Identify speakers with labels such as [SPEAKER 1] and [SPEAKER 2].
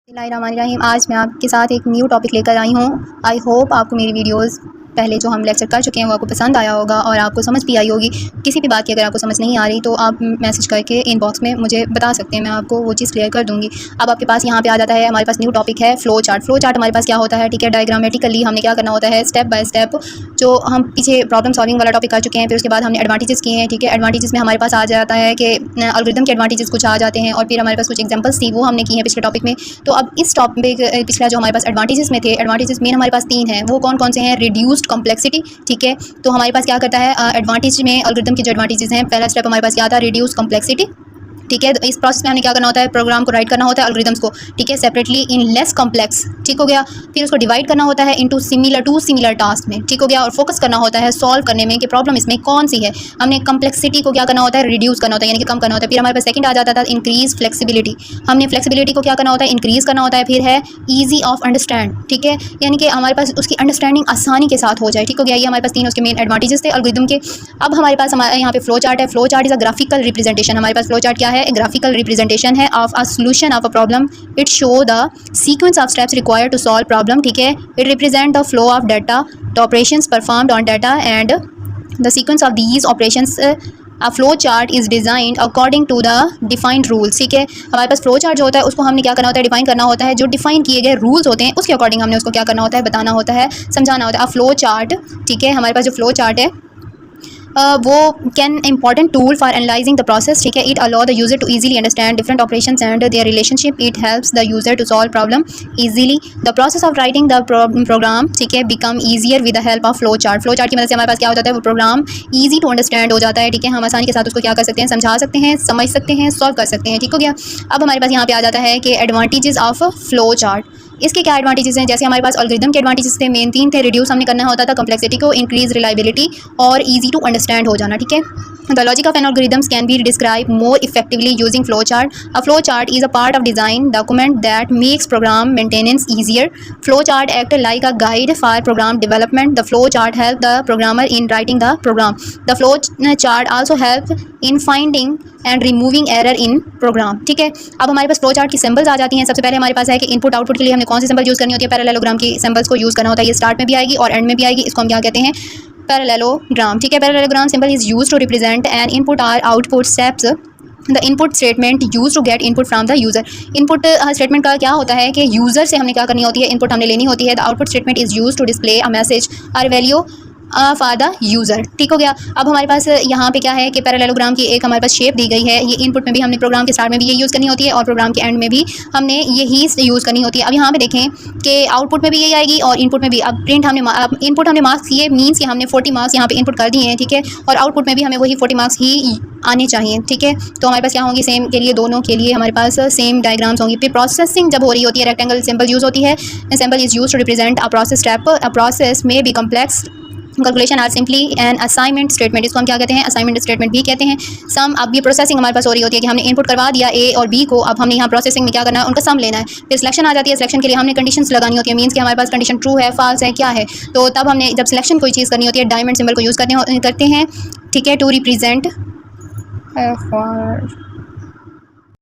[SPEAKER 1] बिस्मिल्लाहिर्रहमानिर्रहीम। आज मैं आपके साथ एक न्यू टॉपिक लेकर आई हूँ। आई होप आपको मेरी वीडियोस पहले जो हम लेक्चर कर चुके हैं वो आपको पसंद आया होगा और आपको समझ भी आई होगी। किसी भी बात की अगर आपको समझ नहीं आ रही तो आप मैसेज करके इनबॉक्स में मुझे बता सकते हैं, मैं आपको वो चीज़ क्लियर कर दूँगी। अब आपके पास यहाँ पे आ जाता है, हमारे पास न्यू टॉपिक है फ़्लो चार्ट। फ़्लो चार्ट हमारे पास क्या होता है, ठीक है, डायग्रामेटिकली हमने क्या करना होता है, स्टेप बाय स्टेप जो हम पीछे प्रॉब्लम सॉल्विंग वाला टॉपिक कर चुके हैं, फिर उसके बाद हमने एडवांटेजेस किए हैं, ठीक है। एडवांटेजेस में हमारे पास आ जाता है कि एल्गोरिथम के एडवांटेजेस कुछ आ जाते हैं और फिर हमारे पास कुछ एग्जांपल्स थी वो हमने की हैं पिछले टॉपिक में। तो अब इस टॉपिक पिछला जो हमारे पास एडवांटेजेस में थे, एडवांटेजेस मेन हमारे पास 3 हैं। वो कौन कौन से हैं? रिड्यूस्ड कॉम्प्लेक्सिटी, ठीक है। तो हमारे पास क्या करता है एडवांटेज में एल्गोरिथम के जो एडवांटेजेस हैं, पहला स्टेप हमारे पास क्या था, रिड्यूस कॉम्प्लेक्सिटी, ठीक है। तो इस प्रोसेस में हमें क्या करना होता है, प्रोग्राम को राइट करना होता है एल्गोरिथम्स को, ठीक है, सेपरेटली इन लेस कॉम्प्लेक्स, ठीक हो गया। फिर उसको डिवाइड करना होता है इनटू सिमिलर टास्क में, ठीक हो गया। और फोकस करना होता है सॉल्व करने में कि प्रॉब्लम इसमें कौन सी है। हमने कम्प्लेक्सिटी को क्या करना होता है, रिड्यूस करना होता है, यानी कि कम करना होता है। फिर हमारे पास सेकंड आ जाता था इंक्रीज फ्लेक्सिबिलिटी। हमने फ्लेक्सिबिलिटी को क्या करना होता है, इंक्रीज़ करना होता है। फिर है ईजी ऑफ अंडरस्टैंड, ठीक है, यानी कि हमारे पास उसकी अंडरस्टैंडिंग आसानी के साथ हो जाए, ठीक हो गया। ये हमारे पास 3 उसके मेन एडवांटेजेस थे एल्गोरिथम के। अब हमारे पास यहाँ पे फ्लो चार्ट है। Flow chart is a graphical representation. हमारे पास फ्लो चार्ट क्या है, ग्राफिकल रिप्रेजेंटेशन है of a solution of a problem. It show the sequence of steps required to solve problem, ठीक है। It represent the flow of data, the operations performed on data and the sequence of these operations. A flow chart is designed according to the defined rules, ठीक है। हमारे पास flow chart जो होता है उसको हमने क्या करना होता है, डिफाइन करना होता है। जो डिफाइन किए गए रूल्स होते हैं उसके अकॉर्डिंग हमने उसको क्या करना होता है, बताना होता है, समझाना होता है। अ फ्लो चार्ट, ठीक है, हमारे पास जो फ्लो चार्ट है वो can important tool for analysing the process, ठीक है। It allow the user to easily understand different operations and their relationship. It helps the user to solve problem easily. The process of writing the program, ठीक है, become easier with the help of flow chart. Flow chart की मदद से हमारे पास क्या हो जाता है, वो प्रोग्राम ईजी टू अंडरस्टैंड हो जाता है, ठीक है। हम आसानी के साथ उसको क्या कर सकते हैं, समझा सकते हैं, समझ सकते हैं, सॉल्व कर सकते हैं, ठीक हो गया। अब हमारे पास यहाँ पे आ जाता है कि एडवांटेजेस ऑफ फ्लो चार्ट। इसके क्या एडवांटेजेस हैं, जैसे हमारे पास एल्गोरिथम के एडवांटेजेस थे, मेन 3 थे। रिड्यूस हमने करना होता था कम्प्लेक्सिटी को, इंक्रीज रिलायबिलिटी और इजी टू अंडरस्टैंड हो जाना, ठीक है। The logic of an algorithms can be described more effectively using flowchart. A flowchart is a part of design document that makes program maintenance easier. Flowchart act like a guide for program development. The flowchart help the programmer in writing the program. The flowchart also help in finding and removing error in program, ठीक है। अब हमारे पास flow chart की symbols आ जाती हैं। सबसे पहले हमारे पास है कि इनपुट आउटपुट के लिए हमने कौन सी सिंबल यूज़ करनी होती है, पैरेललोग्राम की सिंबल्स को यूज़ करना होता है। ये स्टार्ट में भी आएगी और एंड में भी आएगी। इसको हम क्या कहते हैं, पैरेललोग्राम, ठीक है। Parallelogram symbol is use to represent an input और output steps. The input statement use to get input from the user. Input statement का क्या होता है कि यूज़र से हमने क्या करनी होती है, इनपुट हमने लेनी होती है। The output statement is use to display a message और वैल्यू फॉर द यूज़र, ठीक हो गया। अब हमारे पास यहाँ पे क्या है कि पैरेललोग्राम की एक हमारे पास शेप दी गई है। ये इनपुट में भी हमने प्रोग्राम के स्टार्ट में भी ये यूज़ करनी होती है और प्रोग्राम के एंड में भी हमने यही यूज़ करनी होती है। अब यहाँ पे देखें कि आउटपुट में भी यही आएगी और इनपुट में भी। अब प्रिंट हमने इनपुट हमने मार्क्स किए, मीन्स कि हमने 40 मार्क्स यहाँ पे इनपुट कर दिए हैं, ठीक है। और आउटपुट में भी हमें वही 40 मार्क्स ही आने चाहिए, ठीक है। तो हमारे पास क्या होंगी, सेम के लिए, दोनों के लिए हमारे पास सेम डायग्राम्स होंगी। फिर प्रोसेसिंग जब हो रही होती है, रेक्टेंगल सिंबल यूज़ होती है। Symbol is use to represent a process step. A process may be complex calculation or simply an assignment statement. इसको हम क्या कहते हैं, असाइनमेंट स्टेटमेंट भी कहते हैं। सम, अब ये प्रोसेसिंग हमारे पास हो रही होती है कि हमने इनपुट करवा दिया ए और बी को। अब हमने यहाँ प्रोसेसिंग में क्या करना है, उनका सम लेना है। फिर सिलेक्शन आ जाती है। सिलेक्शन के लिए हमने कंडीशंस लगानी होती है, मीन्स कि हमारे पास कंडीशन ट्रू है, फॉल्स है, क्या है। तो तब हमने जब सिलेक्शन कोई चीज़ करनी होती है, डायमंड सिंबल को यूज़ करते हैं, ठीक है, टू रिप्रेजेंट